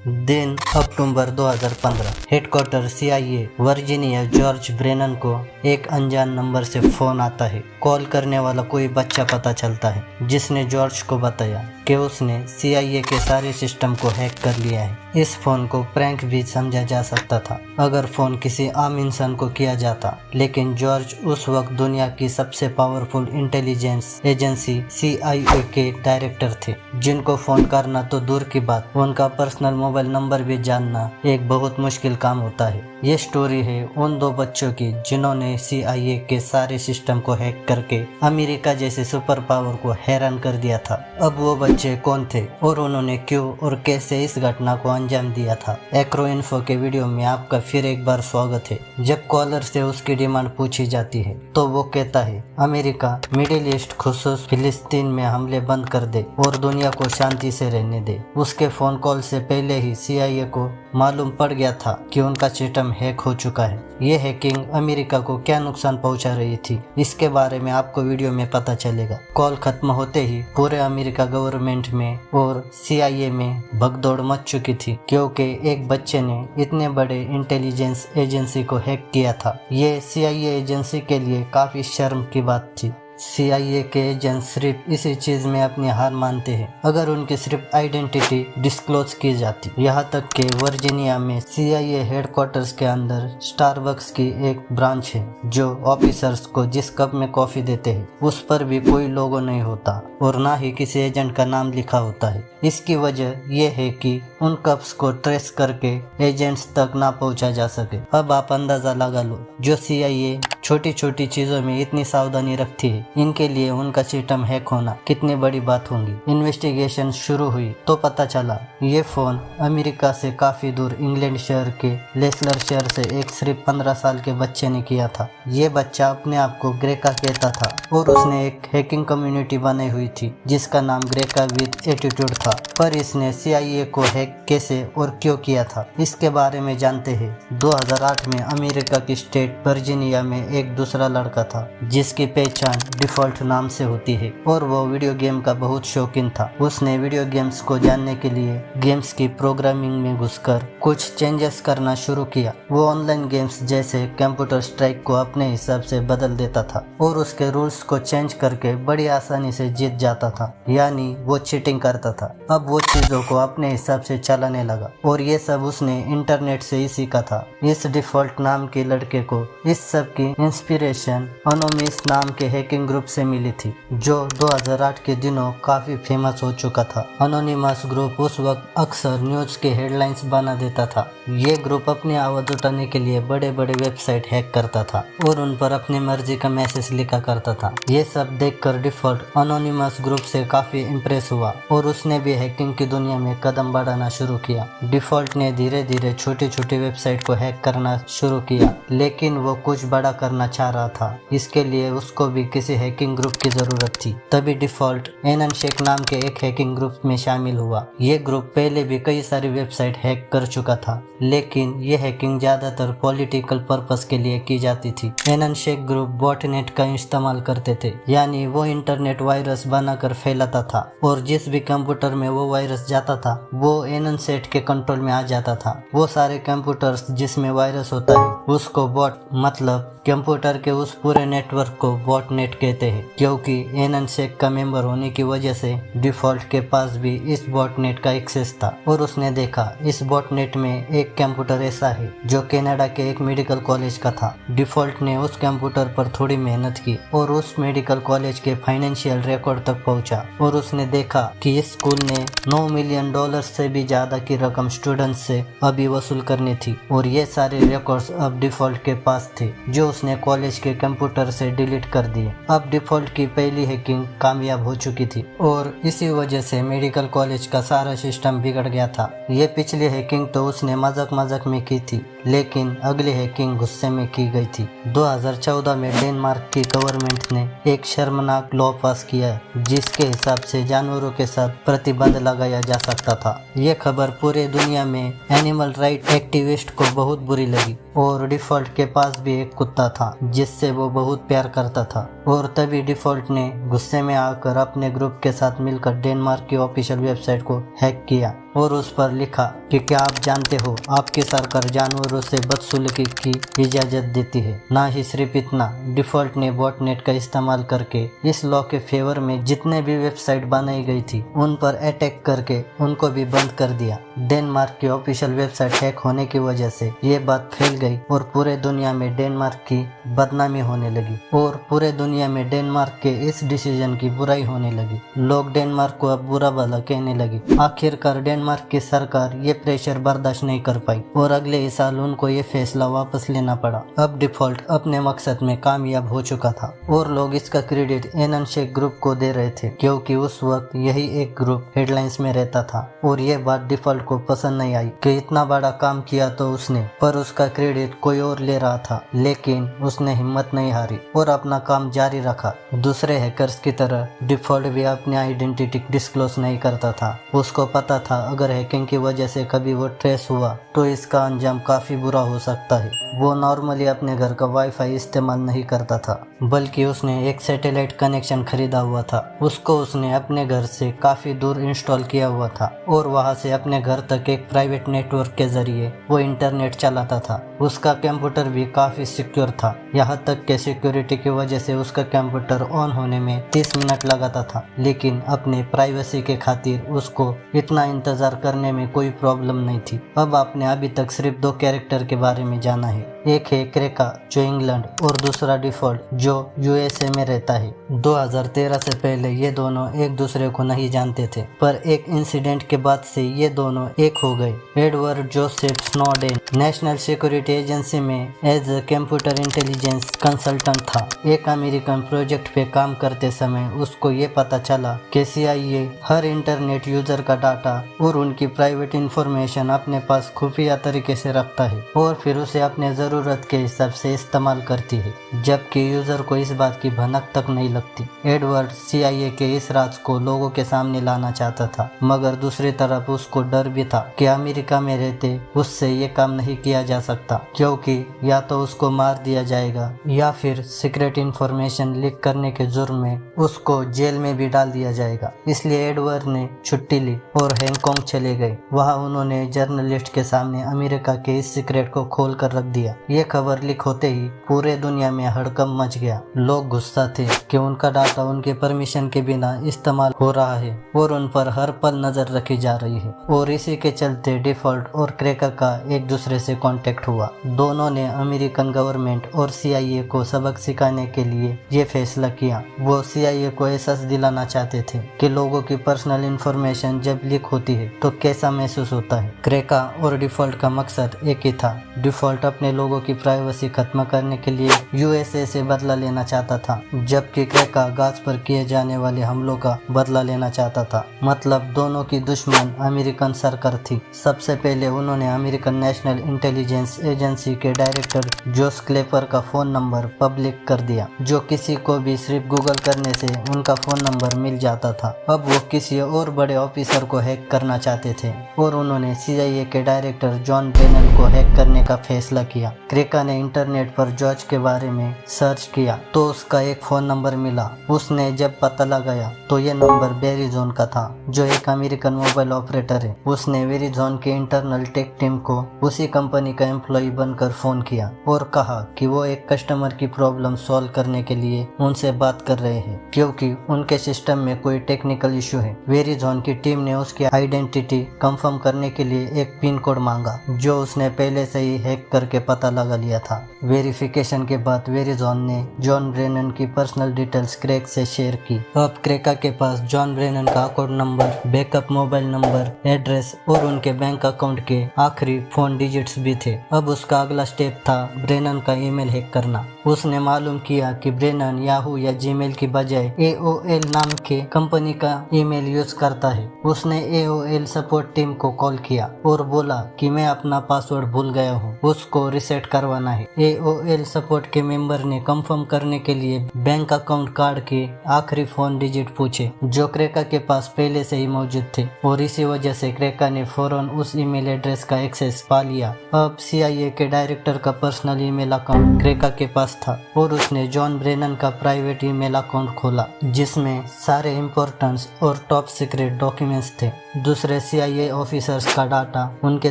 दिन अक्टूबर 2015। Headquarter CIA Virginia George Brennan को एक अनजान नंबर से फोन आता है। कॉल करने वाला कोई बच्चा पता चलता है जिसने जॉर्ज को बताया कि उसने CIA के सारे सिस्टम को हैक कर लिया है। इस फोन को प्रैंक भी समझा जा सकता था अगर फोन किसी आम इंसान को किया जाता, लेकिन जॉर्ज उस वक्त दुनिया की सबसे पावरफुल इंटेलिजेंस एजेंसी CIA के डायरेक्टर थे, जिनको फोन करना तो दूर की बात, उनका पर्सनल मोबाइल नंबर भी जानना एक बहुत मुश्किल काम होता है। ये स्टोरी है उन दो बच्चों की जिन्होंने CIA के सारे सिस्टम को हैक करके अमेरिका जैसे सुपर पावर को हैरान कर दिया था। अब वो बच्चे कौन थे और उन्होंने क्यों और कैसे इस घटना को अंजाम दिया था। एक्रो इन्फो के वीडियो में आपका फिर एक बार स्वागत है। जब कॉलर से उसकी डिमांड पूछी जाती है तो वो कहता है अमेरिका मिडिल ईस्ट खुसूस फिलिस्तीन में हमले बंद कर दे और दुनिया को शांति से रहने दे। उसके फोन कॉल से पहले ही CIA को मालूम पड़ गया था कि उनका सिस्टम हैक हो चुका है। ये हैकिंग अमेरिका को क्या नुकसान पहुंचा रही थी, इसके बारे में आपको वीडियो में पता चलेगा। कॉल खत्म होते ही पूरे अमेरिका गवर्नमेंट में और CIA में भगदौड़ मच चुकी थी, क्योंकि एक बच्चे ने इतने बड़े इंटेलिजेंस एजेंसी को हैक किया था। ये CIA एजेंसी के लिए काफी शर्म की बात थी। CIA के एजेंट सिर्फ इसी चीज में अपनी हार मानते हैं अगर उनकी सिर्फ आइडेंटिटी डिस्क्लोज की जाती। यहाँ तक कि वर्जीनिया में CIA हेडक्वार्टर्स के अंदर स्टारबक्स की एक ब्रांच है जो ऑफिसर्स को जिस कप में कॉफी देते हैं उस पर भी कोई लोगो नहीं होता और ना ही किसी एजेंट का नाम लिखा होता है। इसकी वजह यह है कि उन कप्स को ट्रेस करके एजेंट्स तक ना पहुंचा जा सके। अब आप अंदाजा लगा लो, जो CIA छोटी छोटी चीजों में इतनी सावधानी रखती है, इनके लिए उनका सिस्टम हैक होना कितनी बड़ी बात होगी। इन्वेस्टिगेशन शुरू हुई तो पता चला ये फोन अमेरिका से काफी दूर इंग्लैंड शहर के लेस्लर शहर से एक सिर्फ 15 साल के बच्चे ने किया था। ये बच्चा अपने आप को ग्रेका कहता था और उसने एक हैकिंग कम्युनिटी बनाई हुई थी जिसका नाम ग्रेका विद एटीट्यूड था। पर इसने CIA को हैक कैसे और क्यों किया था, इसके बारे में जानते हैं। 2008 में अमेरिका की स्टेट वर्जीनिया में एक दूसरा लड़का था जिसकी पहचान डिफॉल्ट नाम से होती है और वो वीडियो गेम का बहुत शौकीन था। उसने वीडियो गेम्स को जानने के लिए गेम्स की प्रोग्रामिंग में घुसकर कुछ चेंजेस करना शुरू किया। वो ऑनलाइन गेम्स जैसे कंप्यूटर स्ट्राइक को अपने हिसाब से बदल देता था और उसके रूल्स को चेंज करके बड़ी आसानी से जीत जाता था, यानी वो चीटिंग करता था। अब वो चीजों को अपने हिसाब से चलाने लगा और ये सब उसने इंटरनेट से ही सीखा था। इस डिफॉल्ट नाम के लड़के को इस सब की इंस्पिरेशन अनोमिस नाम के हैकिंग ग्रुप से मिली थी जो 2008 के दिनों काफी फेमस हो चुका था। अनोनिमस ग्रुप उस वक्त अक्सर न्यूज के हेडलाइंस बना देता था। ये ग्रुप अपनी आवाज उठाने के लिए बड़े बड़े वेबसाइट हैक करता था और उन पर अपनी मर्जी का मैसेज लिखा करता था। ये सब देखकर डिफॉल्ट अनोनिमस ग्रुप से काफी इम्प्रेस हुआ और उसने भी हैकिंग की दुनिया में कदम बढ़ाना शुरू किया। डिफॉल्ट ने धीरे धीरे छोटी छोटी वेबसाइट को हैक करना शुरू किया, लेकिन वो कुछ बड़ा करना चाह रहा था। इसके लिए उसको भी किसी हैकिंग ग्रुप की जरूरत थी। तभी डिफॉल्ट एननशेक नाम के एक हैकिंग ग्रुप में शामिल हुआ। ये ग्रुप पहले भी कई सारी वेबसाइट हैक कर चुका था, लेकिन ये हैकिंग ज्यादातर पॉलिटिकल पर्पस के लिए की जाती थी। एननशेक ग्रुप बॉटनेट का इस्तेमाल करते थे, यानी वो इंटरनेट वायरस बनाकर फैलाता था और जिस भी कंप्यूटर में वो वायरस जाता था वो एननशेक के कंट्रोल में आ जाता था। वो सारे कंप्यूटर्स जिसमें वायरस होता है उसको बॉट मतलब कंप्यूटर के उस पूरे नेटवर्क को बॉटनेट कहते हैं, क्योंकि एननशेक का मेंबर होने की वजह से डिफॉल्ट के पास भी इस बॉटनेट का एक्सेस था और उसने देखा इस बॉटनेट में एक कंप्यूटर ऐसा है जो कनाडा के एक मेडिकल कॉलेज का था। डिफॉल्ट ने उस कंप्यूटर पर थोड़ी मेहनत की और उस मेडिकल कॉलेज के फाइनेंशियल रिकॉर्ड तक पहुंचा और उसने देखा कि इस स्कूल ने $9 मिलियन से भी ज्यादा की रकम स्टूडेंट्स से अभी वसूल करनी थी और ये सारे रिकॉर्ड्स अब डिफॉल्ट के पास थे जो उसने कॉलेज के कंप्यूटर से डिलीट कर दिए। अब डिफॉल्ट की पहली हैकिंग कामयाब हो चुकी थी और इसी वजह से मेडिकल कॉलेज का सारा सिस्टम बिगड़ गया था। ये पिछली हैकिंग तो उसने मजाक में की थी, लेकिन अगली हैकिंग गुस्से में की गई थी। 2014 में डेनमार्क की गवर्नमेंट ने एक शर्मनाक लॉ पास किया जिसके हिसाब से जानवरों के साथ प्रतिबंध लगाया जा सकता था। ये खबर पूरे दुनिया में एनिमल राइट एक्टिविस्ट को बहुत बुरी लगी और डिफॉल्ट के पास भी एक कुत्ता था जिससे वो बहुत प्यार करता था और तभी डिफॉल्ट ने गुस्से में आकर अपने ग्रुप के साथ मिलकर डेनमार्क की ऑफिशियल वेबसाइट को हैक किया। और उस पर लिखा कि क्या आप जानते हो आपकी सरकार जानवरों से बदसलूकी की इजाजत देती है। ना ही सिर्फ इतना, डिफॉल्ट ने बॉटनेट का इस्तेमाल करके इस लॉ के फेवर में जितने भी वेबसाइट बनाई गई थी उन पर अटैक करके उनको भी बंद कर दिया। डेनमार्क की ऑफिशियल वेबसाइट हैक होने की वजह से ये बात फैल गई और पूरे दुनिया में डेनमार्क की बदनामी होने लगी और पूरे दुनिया में डेनमार्क के इस डिसीजन की बुराई होने लगी। लोग डेनमार्क को अब बुरा भला कहने लगे। आखिरकार डेनमार्क की सरकार ये प्रेशर बर्दाश्त नहीं कर पाई और अगले ही साल उनको ये फैसला वापस लेना पड़ा। अब डिफॉल्ट अपने मकसद में कामयाब हो चुका था और लोग इसका क्रेडिट एनन शेख ग्रुप को दे रहे थे क्योंकि उस वक्त यही एक ग्रुप हेडलाइंस में रहता था और ये बात डिफॉल्ट को पसंद नहीं आई कि इतना बड़ा काम किया तो उसने, पर उसका क्रेडिट कोई और ले रहा था। लेकिन उसने हिम्मत नहीं हारी और अपना काम जारी रखा। दूसरे हैकर्स की तरह डिफॉल्ट भी अपनी आइडेंटिटी डिस्क्लोज नहीं करता था। उसको पता था अगर हैकिंग की वजह से कभी वो ट्रेस हुआ तो इसका अंजाम काफी बुरा हो सकता है। वो नॉर्मली अपने घर का वाईफाई इस्तेमाल नहीं करता था, बल्कि उसने एक सैटेलाइट कनेक्शन खरीदा हुआ था। उसको उसने अपने घर से काफी दूर इंस्टॉल किया हुआ था और वहां से अपने घर तक एक प्राइवेट नेटवर्क के जरिए वो इंटरनेट चलाता था। उसका कंप्यूटर भी काफी सिक्योर था, यहाँ तक कि सिक्योरिटी की वजह से उसका कंप्यूटर ऑन होने में 30 मिनट लगाता था। लेकिन अपने प्राइवेसी के खातिर उसको इतना इंतजार करने में कोई प्रॉब्लम नहीं थी। अब आपने अभी तक सिर्फ 2 कैरेक्टर के बारे में जाना है। एक है क्रेका जो इंग्लैंड और दूसरा डिफॉल्ट जो यूएसए में रहता है। 2013 से पहले ये दोनों एक दूसरे को नहीं जानते थे, पर एक इंसिडेंट के बाद से ये दोनों एक हो गए। Edward Joseph Snowden national security agency में as a computer intelligence consultant था। एक अमेरिकन प्रोजेक्ट पे काम करते समय उसको ये पता चला कि CIA हर इंटरनेट यूजर का डाटा और उनकी प्राइवेट इंफॉर्मेशन अपने पास खुफिया तरीके से रखता है और फिर उसे अपने जरूरत के हिसाब से इस्तेमाल करती है, जबकि यूजर को इस बात की भनक तक नहीं लगती। एडवर्ड CIA के इस राज को लोगों के सामने लाना चाहता था, मगर दूसरी तरफ उसको डर भी था कि अमेरिका में रहते उससे ये काम नहीं किया जा सकता, क्योंकि या तो उसको मार दिया जाएगा या फिर सीक्रेट इंफॉर्मेशन लीक करने के जुर्म में उसको जेल में भी डाल दिया जाएगा। इसलिए एडवर्ड ने छुट्टी ली और हैंगकांग चले गए। वहाँ उन्होंने जर्नलिस्ट के सामने अमेरिका के इस सीक्रेट को खोल कर रख दिया। ये खबर लीक होते ही पूरे दुनिया में हड़कंप मच गया। लोग गुस्सा थे कि उनका डाटा उनके परमिशन के बिना इस्तेमाल हो रहा है और उन पर हर पल नजर रखी जा रही है। और इसी के चलते डिफॉल्ट और क्रेका का एक दूसरे से कांटेक्ट हुआ। दोनों ने अमेरिकन गवर्नमेंट और CIA को सबक सिखाने के लिए ये फैसला किया। वो CIA को एहसास दिलाना चाहते थे कि लोगों की पर्सनल इंफॉर्मेशन जब लीक होती है तो कैसा महसूस होता है। क्रेका और डिफॉल्ट का मकसद एक ही था। डिफॉल्ट अपने लोगों की प्राइवेसी खत्म करने के लिए USA से बदला लेना चाहता था, जबकि क्रेका गाज पर किए जाने वाले हमलों का बदला लेना चाहता था। मतलब दोनों की दुश्मन अमेरिकन सरकार थी। सबसे पहले उन्होंने अमेरिकन नेशनल इंटेलिजेंस एजेंसी के डायरेक्टर जोस क्लेपर का फोन नंबर पब्लिक कर दिया, जो किसी को भी सिर्फ गूगल करने से उनका फोन नंबर मिल जाता था। अब वो किसी और बड़े ऑफिसर को हैक करना चाहते थे और उन्होंने CIA के डायरेक्टर जॉन ब्रेनन को हैक करने का फैसला किया। क्रेका ने इंटरनेट पर जॉर्ज के बारे में सर्च किया तो उसका एक फोन नंबर मिला। उसने जब पता लगाया तो ये नंबर वेरिजोन का था, जो एक अमेरिकन मोबाइल ऑपरेटर है। उसने वेरिजोन के इंटरनल टेक टीम को उसी कंपनी का एम्प्लॉय बनकर फोन किया और कहा कि वो एक कस्टमर की प्रॉब्लम सॉल्व करने के लिए उनसे बात कर रहे हैं, क्योंकि उनके सिस्टम में कोई टेक्निकल इशू है। वेरिजोन की टीम ने उसकी आइडेंटिटी कंफर्म करने के लिए एक पिन कोड मांगा, जो उसने पहले से ही हैक करके पता लगा लिया था। वेरिफिकेशन के बाद वेरिजोन ने जॉन ब्रेनन की पर्सनल डिटेल्स क्रेक से शेयर की। अब क्रेका के पास जॉन ब्रेनन का account number, backup mobile number, address और उनके बैंक अकाउंट के आखिरी 4 डिजिट्स भी थे। अब उसका अगला स्टेप था ब्रेनन का ईमेल हैक करना। उसने मालूम किया कि ब्रेनन याहू या जीमेल की बजाय AOL नाम के कंपनी का ईमेल यूज करता है। उसने AOL सपोर्ट टीम को कॉल किया और बोला कि मैं अपना पासवर्ड भूल गया हूँ, उसको रिसेट करवाना है। AOL सपोर्ट के मेंबर ने कंफर्म करने के लिए बैंक अकाउंट कार्ड के आखिरी 4 डिजिट पूछे, जो क्रेका के पास पहले से ही मौजूद थे, और इसी वजह से क्रेका ने फौरन उस ईमेल एड्रेस का एक्सेस पा लिया। अब CIA के डायरेक्टर का पर्सनल ईमेल अकाउंट क्रेका के पास था और उसने जॉन ब्रेनन का प्राइवेट ईमेल अकाउंट खोला, जिसमें सारे इम्पोर्टेंस और टॉप सीक्रेट डॉक्यूमेंट्स थे। दूसरे CIA ऑफिसर्स का डाटा, उनके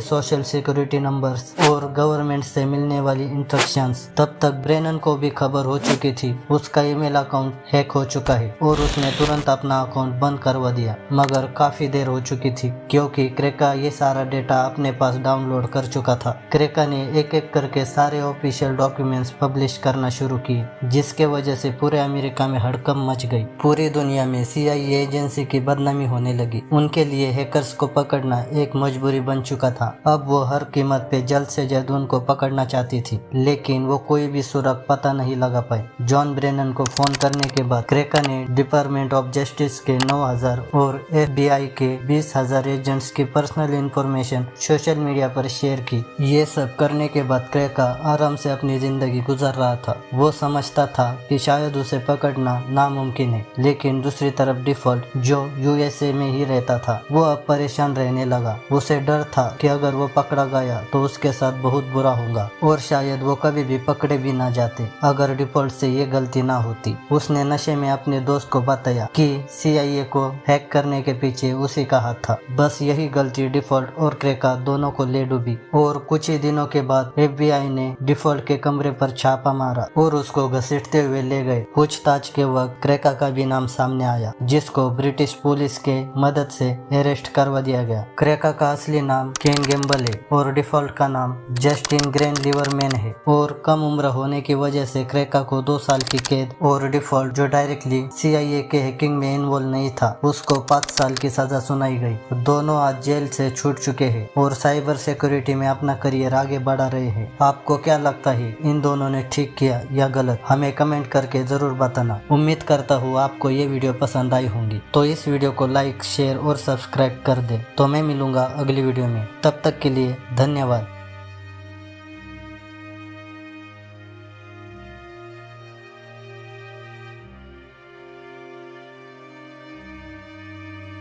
सोशल सिक्योरिटी नंबर्स और गवर्नमेंट से मिलने वाली इंस्ट्रक्शंस। तब तक ब्रेनन को भी खबर हो चुकी थी, उसका ईमेल अकाउंट हैक हो चुका है और उसने तुरंत अपना अकाउंट बंद करवा दिया। मगर काफी देर हो चुकी थी क्योंकि क्रेका ये सारा डेटा अपने पास डाउनलोड कर चुका था। क्रेका ने एक एक करके सारे ऑफिशियल डॉक्यूमेंट्स पब्लिश करना शुरू किए, जिसके वजह से पूरे अमेरिका में हड़कंप मच गई। पूरी दुनिया में CIA एजेंसी की बदनामी होने लगी। उनके लिए हैकर्स को पकड़ना एक मजबूरी बन चुका था। अब वो हर कीमत पे जल्द से जल्द उनको पकड़ना चाहती थी, लेकिन वो कोई भी सुराग पता नहीं लगा पाई। जॉन ब्रेनन को फोन करने के बाद क्रेका ने डिपार्टमेंट ऑफ जस्टिस के 9000 और FBI के 20,000 एजेंट्स की पर्सनल इंफॉर्मेशन सोशल मीडिया पर शेयर की। ये सब करने के बाद क्रेका आराम से अपनी जिंदगी गुजार रहा था। वो समझता था कि शायद उसे पकड़ना नामुमकिन है, लेकिन दूसरी तरफ डिफॉल्ट जो USA में ही रहता था, वो अब परेशान रहने लगा। उसे डर था कि अगर वो पकड़ा गया तो उसके साथ बहुत बुरा होगा और शायद वो कभी भी पकड़े भी ना जाते अगर डिफॉल्ट से ये गलती ना होती। उसने नशे में अपने दोस्त को बताया कि CIA को हैक करने के पीछे उसी का हाथ था। बस यही गलती डिफॉल्ट और क्रेका दोनों को ले डूबी और कुछ ही दिनों के बाद FBI ने डिफॉल्ट के कमरे पर छापा मारा और उसको घसीटते हुए ले गए। पूछताछ के वक्त क्रेका का भी नाम सामने आया, जिसको ब्रिटिश पुलिस के मदद से अरेस्ट करवा दिया गया। क्रेका का असली नाम केन गैम्बल है और डिफॉल्ट का नाम जस्टिन ग्रेन लिवरमैन है और कम उम्र होने की वजह से क्रेका को 2 साल की कैद और डिफॉल्ट जो डायरेक्टली CIA के हैकिंग में इन्वॉल्व नहीं था, उसको 5 साल की सजा सुनाई गई। दोनों आज जेल से छूट चुके हैं और साइबर सिक्योरिटी में अपना करियर आगे बढ़ा रहे हैं। आपको क्या लगता है, इन दोनों ने ठीक किया या गलत? हमें कमेंट करके जरूर बताना। उम्मीद करता हूँ आपको ये वीडियो पसंद आई होंगी, तो इस वीडियो को लाइक, शेयर और सब्सक्राइब कर दे। तो मैं मिलूंगा अगली वीडियो में, तब तक के लिए धन्यवाद।